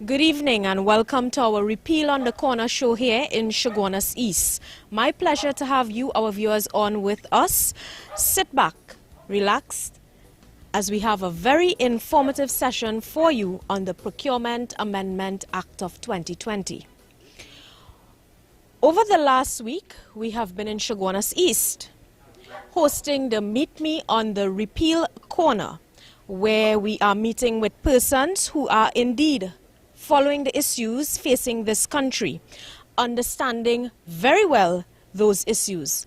Good evening and welcome to our Repeal on the Corner show here in Chaguanas East. My pleasure to have you, our viewers, on with us. Sit back, relax, as we have a very informative session for you on the Procurement Amendment Act of 2020. Over the last week, we have been in Chaguanas East, hosting the Meet Me on the Repeal Corner, where we are meeting with persons who are indeed following the issues facing this country, understanding very well those issues,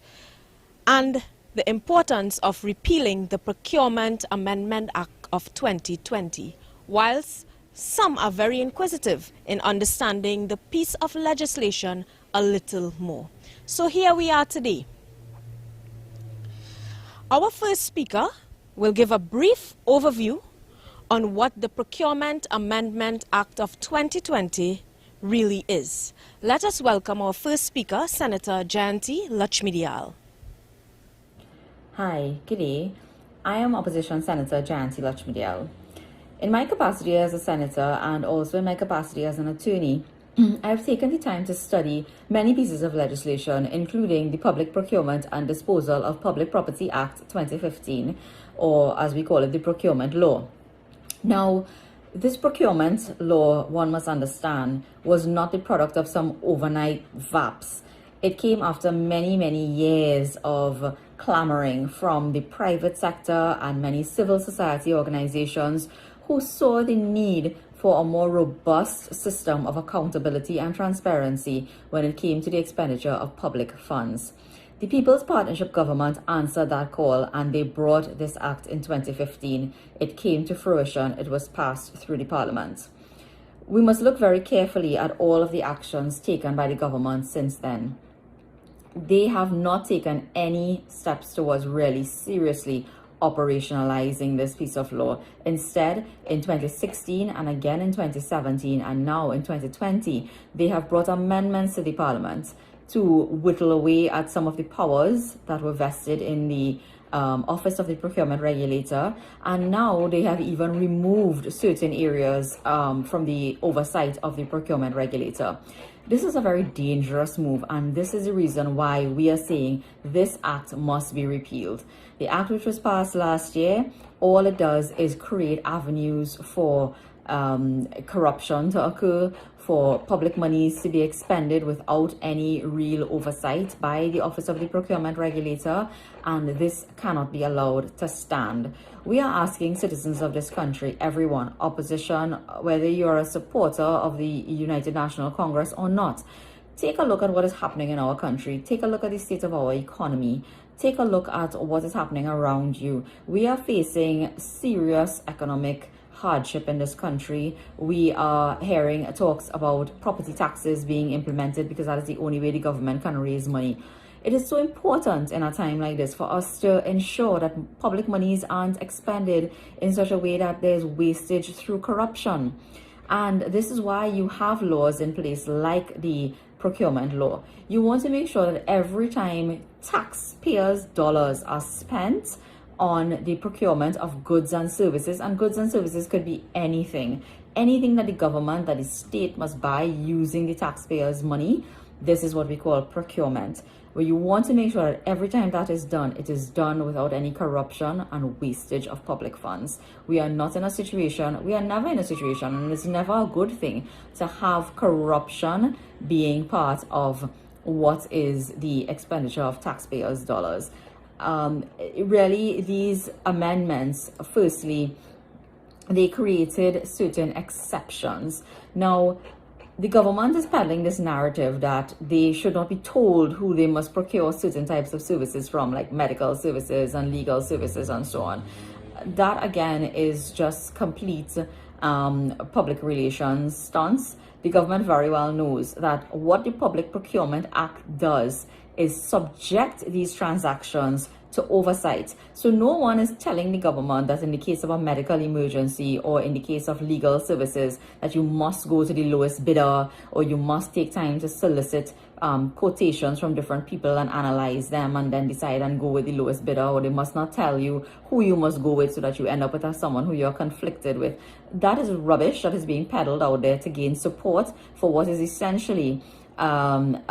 and the importance of repealing the Procurement Amendment Act of 2020, whilst some are very inquisitive in understanding the piece of legislation a little more. So here we are today. Our first speaker will give a brief overview on what the Procurement Amendment Act of 2020 really is. Let us welcome our first speaker, Senator Ganty Luchmidial. Hi, good day. I am Opposition Senator Ganty Luchmidial. In my capacity as a senator and also in my capacity as an attorney, I've taken the time to study many pieces of legislation, including the Public Procurement and Disposal of Public Property Act 2015, or as we call it, the Procurement Law. Now, this procurement law, one must understand, was not the product of some overnight VAPs. It came after many, many years of clamoring from the private sector and many civil society organizations who saw the need for a more robust system of accountability and transparency when it came to the expenditure of public funds. The People's Partnership Government answered that call and they brought this act in 2015. It came to fruition. It was passed through the Parliament. We must look very carefully at all of the actions taken by the government since then. They have not taken any steps towards really seriously operationalizing this piece of law. Instead, in 2016 and again in 2017 and now in 2020, they have brought amendments to the Parliament to whittle away at some of the powers that were vested in the Office of the Procurement Regulator, and now they have even removed certain areas from the oversight of the Procurement Regulator. This is a very dangerous move, and this is the reason why we are saying this act must be repealed. The act which was passed last year, all it does is create avenues for corruption to occur, for public monies to be expended without any real oversight by the Office of the Procurement Regulator, and this cannot be allowed to stand. We are asking citizens of this country, everyone, opposition, whether you're a supporter of the United National Congress or not, take a look at what is happening in our country. Take a look at the state of our economy. Take a look at what is happening around you. We are facing serious economic hardship in this country. We are hearing talks about property taxes being implemented because that is the only way the government can raise money. It is so important in a time like this for us to ensure that public monies aren't expended in such a way that there's wastage through corruption. And this is why you have laws in place like the procurement law. You want to make sure that every time taxpayers' dollars are spent on the procurement of goods and services, and goods and services could be anything that the government, that the state must buy using the taxpayers' money. This is what we call procurement, where you want to make sure that every time that is done, it is done without any corruption and wastage of public funds. We are not in a situation, we are never in a situation, and it's never a good thing to have corruption being part of what is the expenditure of taxpayers' dollars. Really, these amendments, firstly, they created certain exceptions. Now, the government is peddling this narrative that they should not be told who they must procure certain types of services from, like medical services and legal services and so on. That, again, is just complete public relations stunts. The government very well knows that what the Public Procurement Act does is subject these transactions to oversight. So no one is telling the government that in the case of a medical emergency or in the case of legal services that you must go to the lowest bidder or you must take time to solicit quotations from different people and analyze them and then decide and go with the lowest bidder, or they must not tell you who you must go with so that you end up with someone who you're conflicted with. That is rubbish that is being peddled out there to gain support for what is essentially an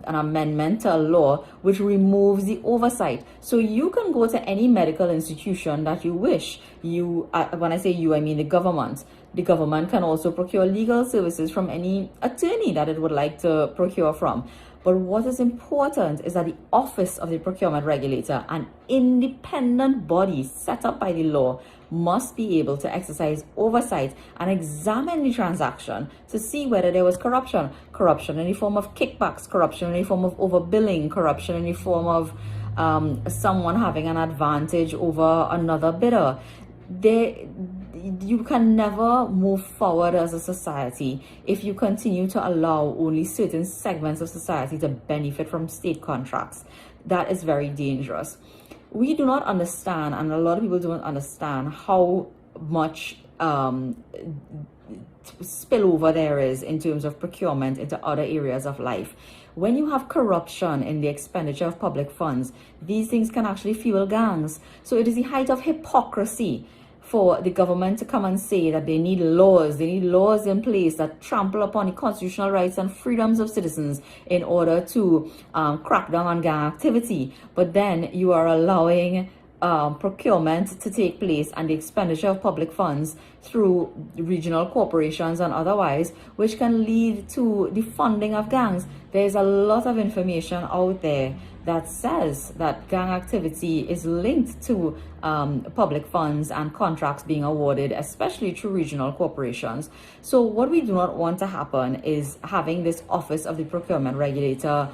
amendment to a law which removes the oversight. So you can go to any medical institution that you wish. When I say you, I mean the government. The government can also procure legal services from any attorney that it would like to procure from. But what is important is that the Office of the Procurement Regulator, an independent body set up by the law, must be able to exercise oversight and examine the transaction to see whether there was corruption in the form of kickbacks, corruption in the form of overbilling, corruption in the form of someone having an advantage over another bidder. You can never move forward as a society if you continue to allow only certain segments of society to benefit from state contracts. That is very dangerous. We do not understand, and a lot of people don't understand, how much spillover there is in terms of procurement into other areas of life. When you have corruption in the expenditure of public funds, these things can actually fuel gangs. So it is the height of hypocrisy for the government to come and say that they need laws in place that trample upon the constitutional rights and freedoms of citizens in order to crack down on gang activity. But then you are allowing procurement to take place and the expenditure of public funds through regional corporations and otherwise, which can lead to the funding of gangs. There's a lot of information out there that says that gang activity is linked to public funds and contracts being awarded, especially through regional corporations. So what we do not want to happen is having this Office of the Procurement Regulator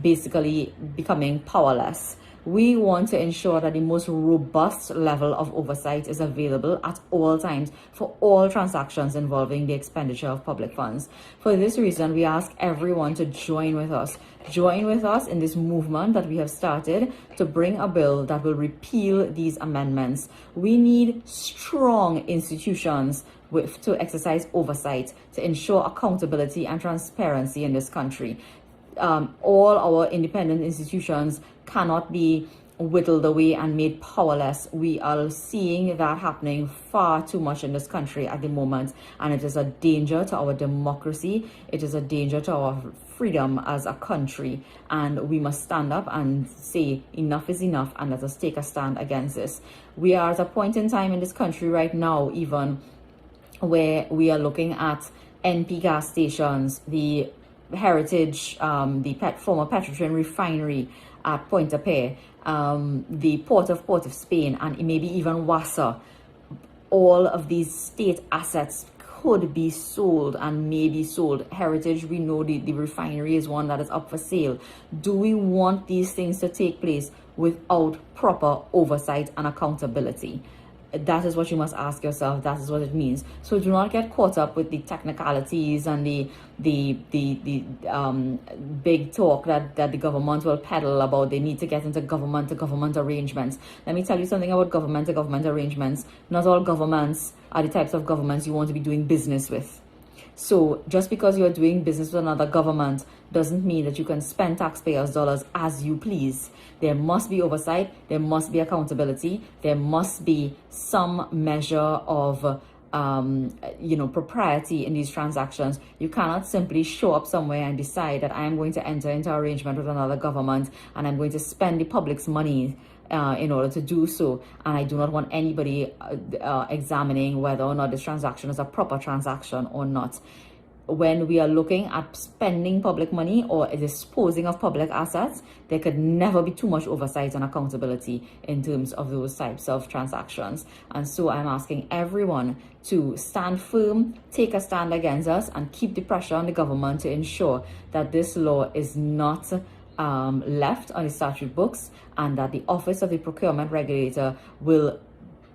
basically becoming powerless. We want to ensure that the most robust level of oversight is available at all times for all transactions involving the expenditure of public funds. For this reason, we ask everyone to join with us. Join with us in this movement that we have started to bring a bill that will repeal these amendments. We need strong institutions to exercise oversight to ensure accountability and transparency in this country. All our independent institutions cannot be whittled away and made powerless. We are seeing that happening far too much in this country at the moment, and it is a danger to our democracy. It is a danger to our freedom as a country, and we must stand up and say enough is enough, and let us take a stand against this. We are at a point in time in this country right now even where we are looking at NP gas stations, the heritage, the former petroleum refinery at Pointe-a-Pierre, the Port of Spain, and maybe even Wassa. All of these state assets could be sold and may be sold. Heritage, we know the refinery is one that is up for sale. Do we want these things to take place without proper oversight and accountability? That is what you must ask yourself. That is what it means. So do not get caught up with the technicalities and the big talk that the government will peddle about. They need to get into government-to-government arrangements. Let me tell you something about government-to-government arrangements. Not all governments are the types of governments you want to be doing business with. So just because you're doing business with another government doesn't mean that you can spend taxpayers' dollars as you please. There must be oversight, there must be accountability, there must be some measure of propriety in these transactions. You cannot simply show up somewhere and decide that I am going to enter into arrangement with another government and I'm going to spend the public's money in order to do so. And I do not want anybody examining whether or not this transaction is a proper transaction or not. When we are looking at spending public money or disposing of public assets, there could never be too much oversight and accountability in terms of those types of transactions. And so I'm asking everyone to stand firm, take a stand against us, and keep the pressure on the government to ensure that this law is not left on the statute books, and that the Office of the Procurement Regulator will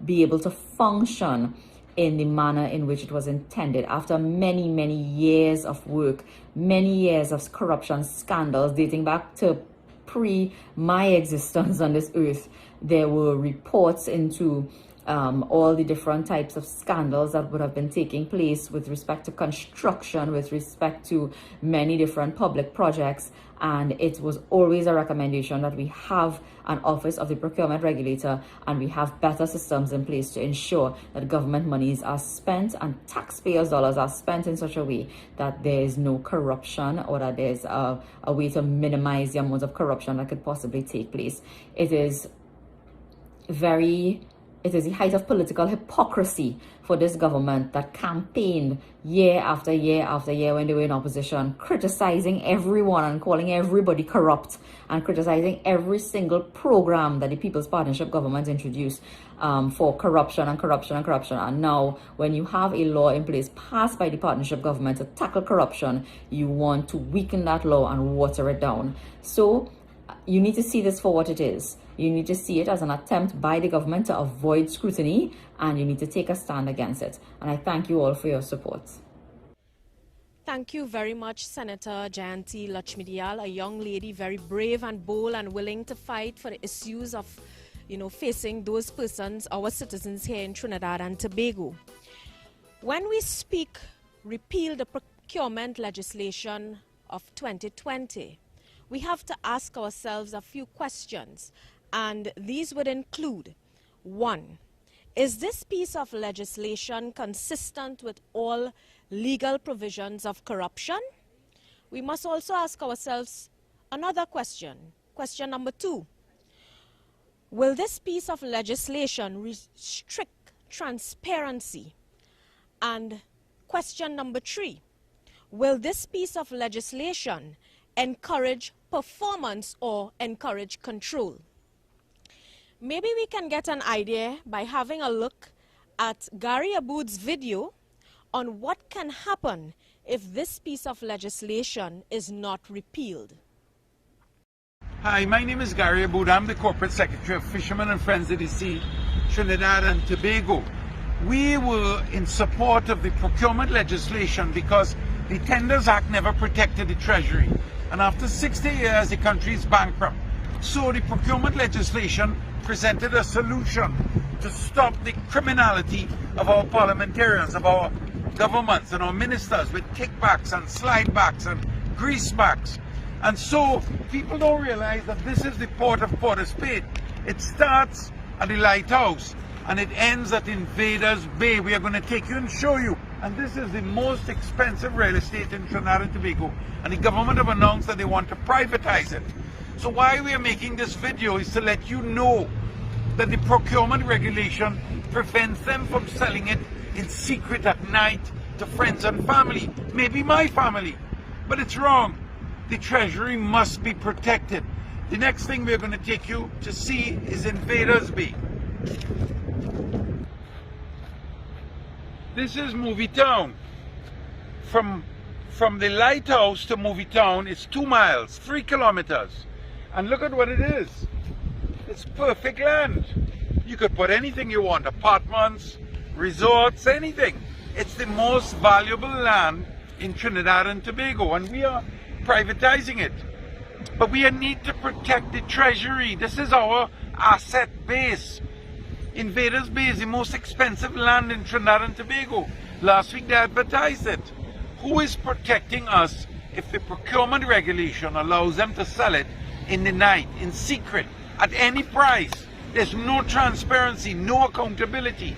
be able to function in the manner in which it was intended. After many, many years of work, many years of corruption scandals dating back to pre my existence on this earth, there were reports into all the different types of scandals that would have been taking place with respect to construction, with respect to many different public projects. And it was always a recommendation that we have an office of the procurement regulator and we have better systems in place to ensure that government monies are spent and taxpayers' dollars are spent in such a way that there is no corruption, or that there's a way to minimize the amount of corruption that could possibly take place. It is the height of political hypocrisy for this government that campaigned year after year after year when they were in opposition, criticizing everyone and calling everybody corrupt, and criticizing every single program that the People's Partnership government introduced for corruption and corruption and corruption. And now, when you have a law in place passed by the partnership government to tackle corruption, you want to weaken that law and water it down. So you need to see this for what it is. You need to see it as an attempt by the government to avoid scrutiny, and you need to take a stand against it. And I thank you all for your support. Thank you very much, Senator Ganty Lachmidial, a young lady, very brave and bold and willing to fight for the issues of, facing those persons, our citizens here in Trinidad and Tobago. When we speak repeal the procurement legislation of 2020, we have to ask ourselves a few questions. And these would include: 1, is this piece of legislation consistent with all legal provisions of corruption? We must also ask ourselves another question. Question number 2, will this piece of legislation restrict transparency? And question number 3, will this piece of legislation encourage performance or encourage control? Maybe we can get an idea by having a look at Gary Aboud's video on what can happen if this piece of legislation is not repealed. Hi, my name is Gary Aboud. I'm the Corporate Secretary of Fishermen and Friends of the Sea, Trinidad and Tobago. We were in support of the procurement legislation because the Tenders Act never protected the Treasury. And after 60 years, the country is bankrupt. So the procurement legislation presented a solution to stop the criminality of our parliamentarians, of our governments and our ministers with kickbacks and slidebacks and greasebacks. And so people don't realize that this is the port of Port of Spain. It starts at the lighthouse and it ends at Invaders Bay. We are going to take you and show you. And this is the most expensive real estate in Trinidad and Tobago. And the government have announced that they want to privatize it. So why we are making this video is to let you know that the procurement regulation prevents them from selling it in secret at night to friends and family, maybe my family. But it's wrong. The Treasury must be protected. The next thing we're going to take you to see is Invaders Bay. This is Movie Town. From the lighthouse to Movie Town, it's 2 miles, 3 kilometers. And look at what it is. It's perfect land. You could put anything you want, apartments, resorts, anything. It's the most valuable land in Trinidad and Tobago, and we are privatizing it. But we need to protect the Treasury. This is our asset base. Invaders Bay is the most expensive land in Trinidad and Tobago. Last week they advertised it. Who is protecting us if the procurement regulation allows them to sell it in the night, in secret, at any price? There's no transparency, no accountability.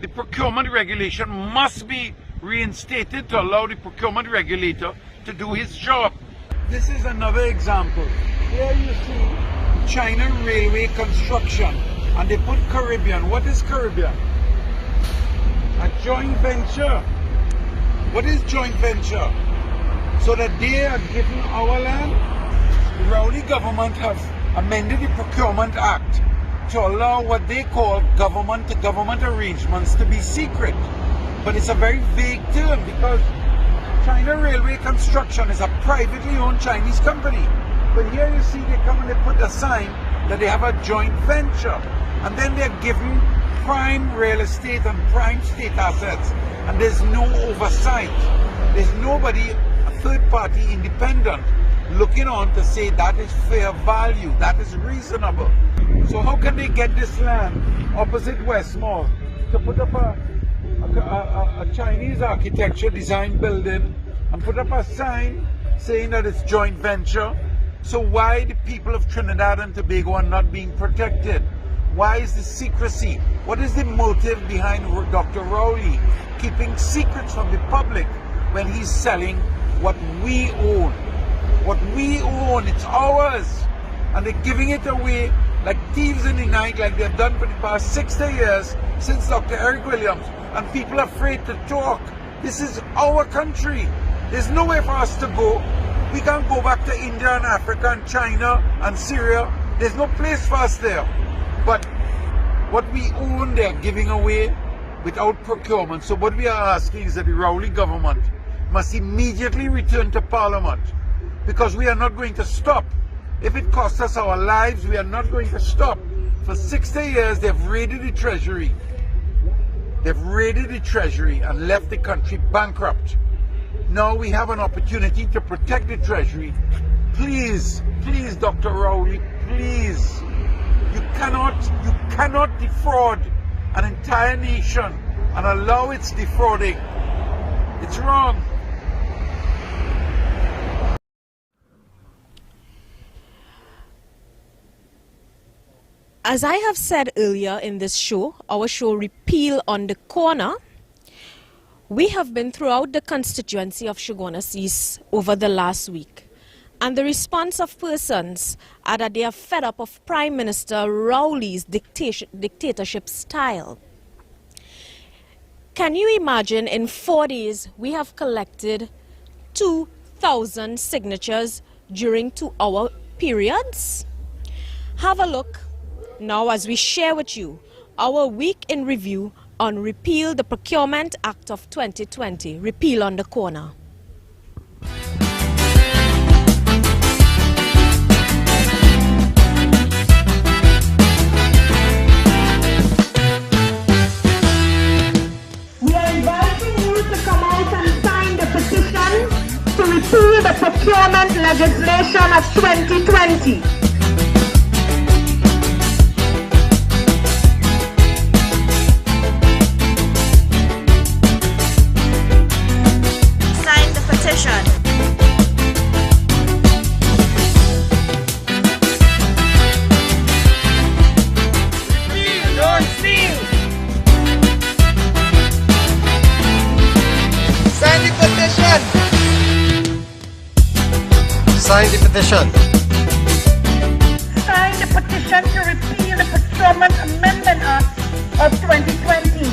The procurement regulation must be reinstated to allow the procurement regulator to do his job. This is another example. Here you see China Railway Construction, and they put Caribbean. What is Caribbean? A joint venture. What is joint venture? So that they are giving our land. The Rowley government have amended the Procurement Act to allow what they call government-to-government arrangements to be secret. But it's a very vague term because China Railway Construction is a privately owned Chinese company. But here you see they come and they put a sign that they have a joint venture. And then they're given prime real estate and prime state assets, and there's no oversight. There's nobody, a third party independent, looking on to say that is fair value, that is reasonable. So how can they get this land opposite West Mall to put up a Chinese architecture design building and put up a sign saying that it's joint venture? So why the people of Trinidad and Tobago are not being protected? Why is the secrecy? What is the motive behind Dr. Rowley keeping secrets from the public when he's selling what we own? What we own, it's ours. And they're giving it away like thieves in the night, like they've done for the past 60 years since Dr. Eric Williams. And people are afraid to talk. This is our country. There's nowhere for us to go. We can't go back to India and Africa and China and Syria. There's no place for us there. But what we own, they're giving away without procurement. So what we are asking is that the Rowley government must immediately return to Parliament, because we are not going to stop. If it costs us our lives, we are not going to stop. For 60 years, they've raided the Treasury. They've raided the Treasury and left the country bankrupt. Now we have an opportunity to protect the Treasury. Please, please, Dr. Rowley, please. You cannot defraud an entire nation and allow its defrauding. It's wrong. As I have said earlier in this show, our show Repeal on the Corner, we have been throughout the constituency of Chaguanas East over the last week. And the response of persons are that they are fed up of Prime Minister Rowley's dictatorship style. Can you imagine, in 4 days, we have collected 2,000 signatures during 2-hour periods? Have a look now as we share with you our week in review on Repeal the Procurement Act of 2020, Repeal on the Corner. We are inviting you to come out and sign the petition to repeal the procurement legislation of 2020. Sign the petition. Don't steal! Sign the petition! Sign the petition. Sign the petition to repeal the Procurement Amendment Act of 2020.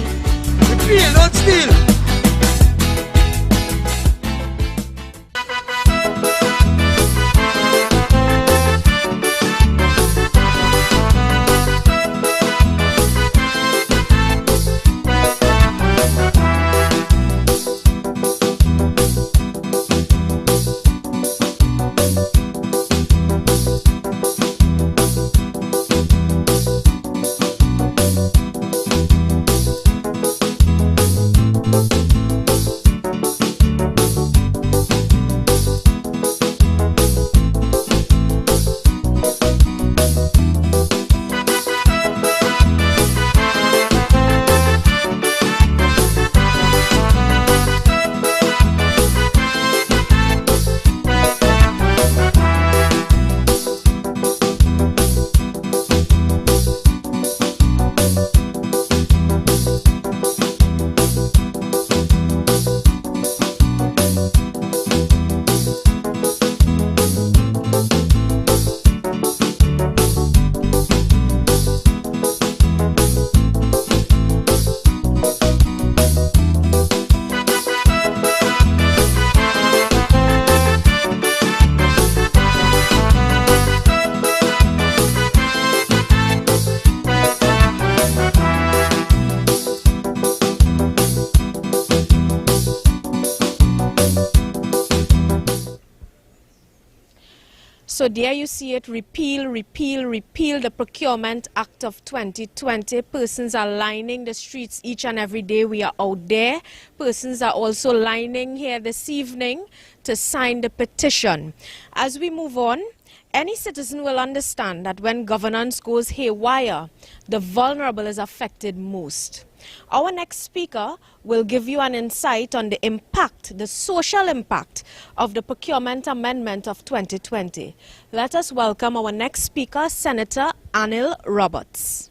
Repeal, don't steal! So there you see it, repeal the Procurement Act of 2020. Persons are lining the streets each and every day. We are out there. Persons are also lining here this evening to sign the petition. As we move on, any citizen will understand that when governance goes haywire, the vulnerable is affected most. Our next speaker will give you an insight on the impact, the social impact of the Procurement Amendment of 2020. Let us welcome our next speaker, Senator Anil Roberts.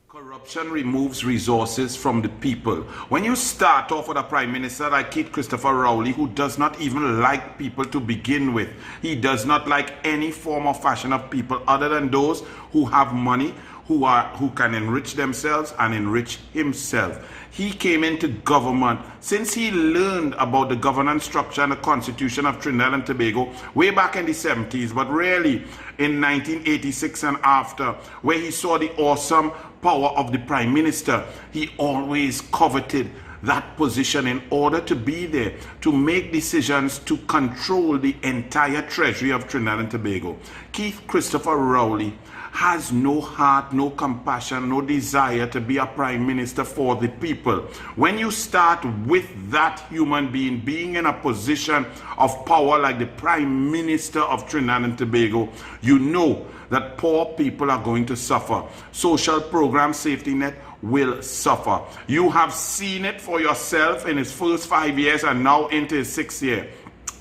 Corruption removes resources from the people. When you start off with a Prime Minister like Keith Christopher Rowley, who does not even like people to begin with, he does not like any form or fashion of people other than those who have money, who can enrich themselves and enrich himself. He came into government since he learned about the governance structure and the constitution of Trinidad and Tobago way back in the 70s, but really in 1986 and after, where he saw the awesome power of the Prime Minister. He always coveted that position in order to be there, to make decisions, to control the entire treasury of Trinidad and Tobago. Keith Christopher Rowley has no heart, no compassion, no desire to be a Prime Minister for the people. When you start with that human being in a position of power like the Prime Minister of Trinidad and Tobago, you know that poor people are going to suffer. Social program safety net will suffer. You have seen it for yourself in his first 5 years and now into his 6th year.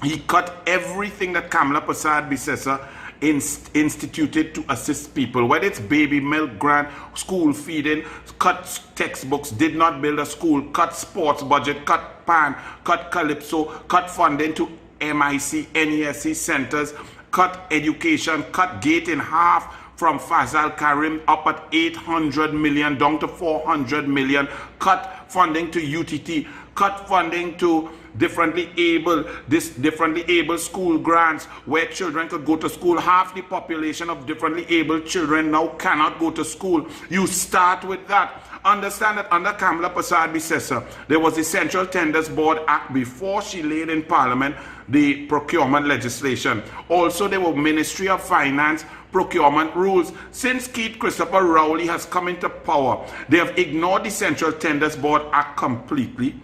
He cut everything that Kamla Persad-Bissessar instituted to assist people, whether it's baby milk grant, school feeding, cut textbooks, did not build a school, cut sports budget, cut PAN, cut Calypso, cut funding to MIC, NESC centers, cut education, cut gate in half from Fazal Karim up at 800 million down to 400 million, cut funding to UTT, cut funding to differently able school grants where children could go to school. Half the population of differently able children now cannot go to school. You start with that. Understand that under Kamla Persad-Bissessar, there was the Central Tenders Board Act before she laid in Parliament the procurement legislation. Also, there were Ministry of Finance procurement rules. Since Keith Christopher Rowley has come into power, they have ignored the Central Tenders Board Act completely.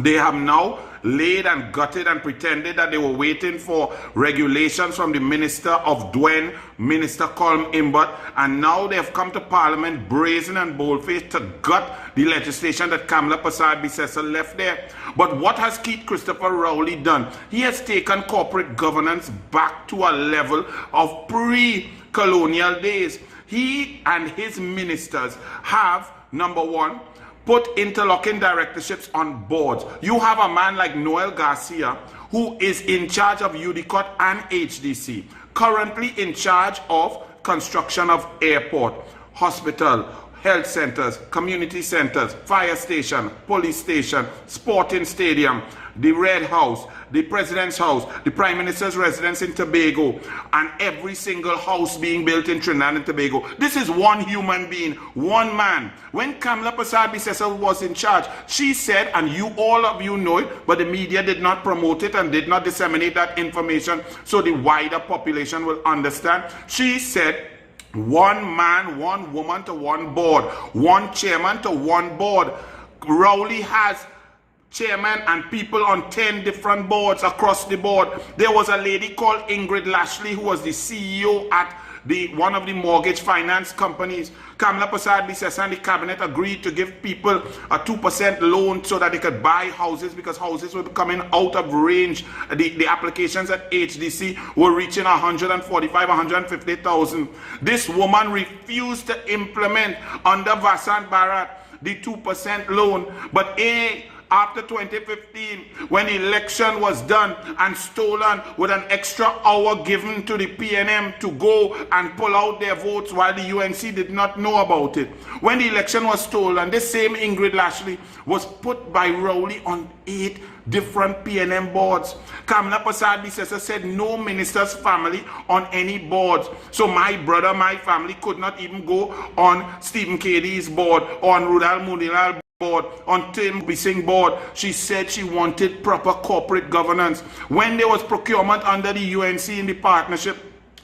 They have now laid and gutted and pretended that they were waiting for regulations from the Minister of Dwen, Minister Colm Imbert, and now they have come to Parliament brazen and bold-faced to gut the legislation that Kamla Persad-Bissessar left there. But what has Keith Christopher Rowley done? He has taken corporate governance back to a level of pre-colonial days. He and his ministers have, number one, put interlocking directorships on boards. You have a man like Noel Garcia, who is in charge of UDCOT and HDC, currently in charge of construction of airport, hospital, health centers, community centers, fire station, police station, sporting stadium, the Red House, the President's house, the Prime Minister's residence in Tobago, and every single house being built in Trinidad and Tobago. This is one human being, one man. When Kamla Persad-Bissessar was in charge, she said, and all of you know it, but the media did not promote it and did not disseminate that information so the wider population will understand. She said, one man, one woman to one board, one chairman to one board. Rowley has chairman and people on 10 different boards across the board. There was a lady called Ingrid Lashley who was the CEO at one of the mortgage finance companies. Kamla Persad-Bissessar and the cabinet agreed to give people a 2% loan so that they could buy houses because houses were coming out of range. The applications at HDC were reaching 145, 150,000. This woman refused to implement under Vasant Bharat the 2% loan, but after 2015, when election was done and stolen with an extra hour given to the PNM to go and pull out their votes while the UNC did not know about it. When the election was stolen, this same Ingrid Lashley was put by Rowley on 8 different PNM boards. Kamla Persad-Bissessar said no minister's family on any boards. So my brother, my family could not even go on Stephen Kadi's board or on Rudal Munilal board, on Tim Bissing board. She said she wanted proper corporate governance. When there was procurement under the UNC in the partnership,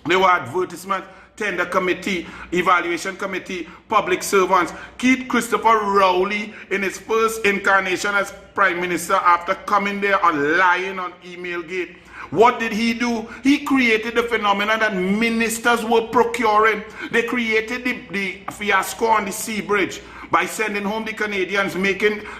there were advertisements, tender committee, evaluation committee, public servants. Keith Christopher Rowley, in his first incarnation as Prime Minister after coming there and lying on email gate, what did he do? He created the phenomenon that ministers were procuring. They created the fiasco on the Sea Bridge by sending home the Canadians,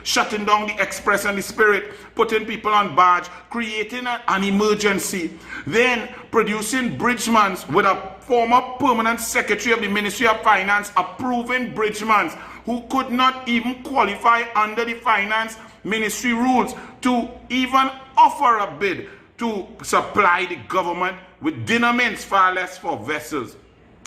shutting down the Express and the Spirit, putting people on barge, creating an emergency, then producing bridgemans with a former permanent secretary of the Ministry of Finance approving bridgemans who could not even qualify under the Finance Ministry rules to even offer a bid to supply the government with dinner mints, far less for vessels.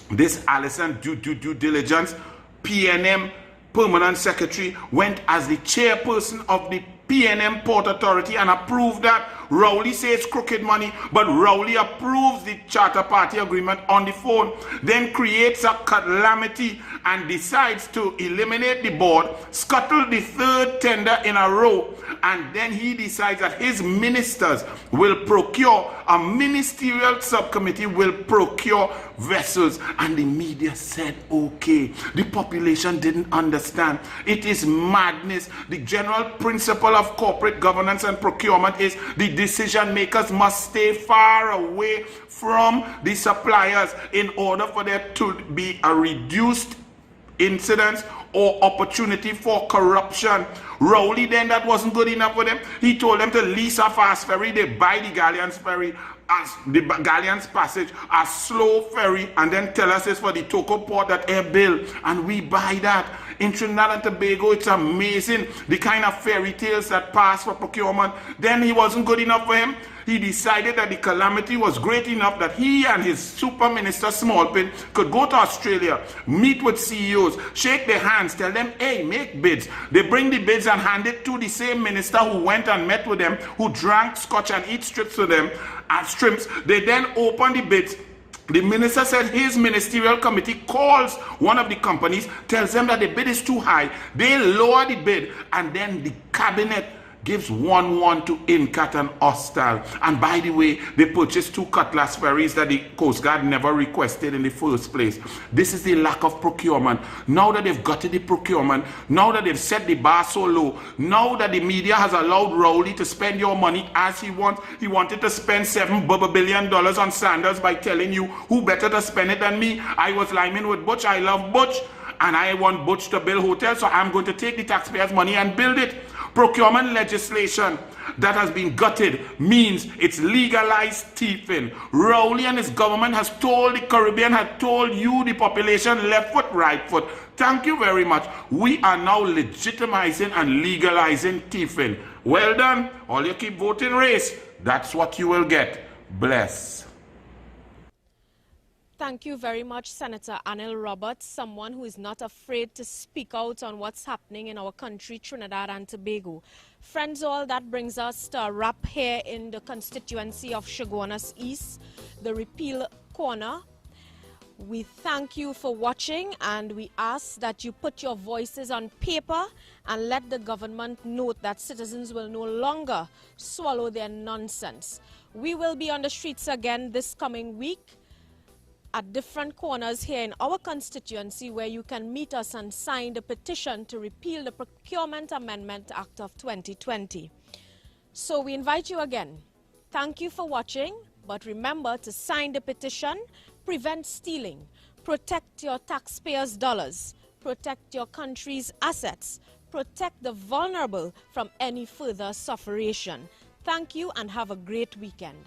This Alison due diligence, PNM Permanent Secretary, went as the chairperson of the PNM Port Authority and approved that. Rowley says crooked money, but Rowley approves the Charter Party Agreement on the phone, then creates a calamity and decides to eliminate the board, scuttle the third tender in a row, and then he decides that his ministers will procure, a ministerial subcommittee will procure vessels. And the media said, okay. The population didn't understand. It is madness. The general principle of corporate governance and procurement is the decision makers must stay far away from the suppliers in order for there to be a reduced incidence or opportunity for corruption. Rowley, then, that wasn't good enough for them. He told them to lease a fast ferry. They buy the Galleons ferry, as the Galleons passage, a slow ferry, and then tell us it's for the Toco port that air bill, and we buy that. In Trinidad and Tobago, it's amazing the kind of fairy tales that pass for procurement. Then he wasn't good enough for him. He decided that the calamity was great enough that he and his super minister Smallpin could go to Australia, meet with CEOs, shake their hands, tell them, hey, make bids. They bring the bids and hand it to the same minister who went and met with them, who drank scotch and eat strips with them, and shrimps. They then open the bids. The minister said his ministerial committee calls one of the companies, tells them that the bid is too high. They lower the bid, and then the cabinet gives 1-1 to Incat and Hostal. And by the way, they purchased 2 Cutlass ferries that the Coast Guard never requested in the first place. This is the lack of procurement. Now that they've gutted the procurement, now that they've set the bar so low, now that the media has allowed Rowley to spend your money as he wants, he wanted to spend $7 billion on Sanders by telling you who better to spend it than me. I was liming with Butch, I love Butch, and I want Butch to build hotels, so I'm going to take the taxpayers' money and build it. Procurement legislation that has been gutted means it's legalized thieving. Rowley and his government has told the Caribbean, had told you, the population, left foot, right foot. Thank you very much. We are now legitimizing and legalizing thieving. Well done. All you keep voting race, that's what you will get. Bless. Thank you very much, Senator Anil Roberts, someone who is not afraid to speak out on what's happening in our country, Trinidad and Tobago. Friends all, that brings us to a wrap here in the constituency of Chaguanas East, the Repeal Corner. We thank you for watching, and we ask that you put your voices on paper and let the government note that citizens will no longer swallow their nonsense. We will be on the streets again this coming week at different corners here in our constituency, where you can meet us and sign the petition to repeal the Procurement Amendment Act of 2020. So we invite you again. Thank you for watching, but remember to sign the petition, prevent stealing, protect your taxpayers' dollars, protect your country's assets, protect the vulnerable from any further sufferation. Thank you and have a great weekend.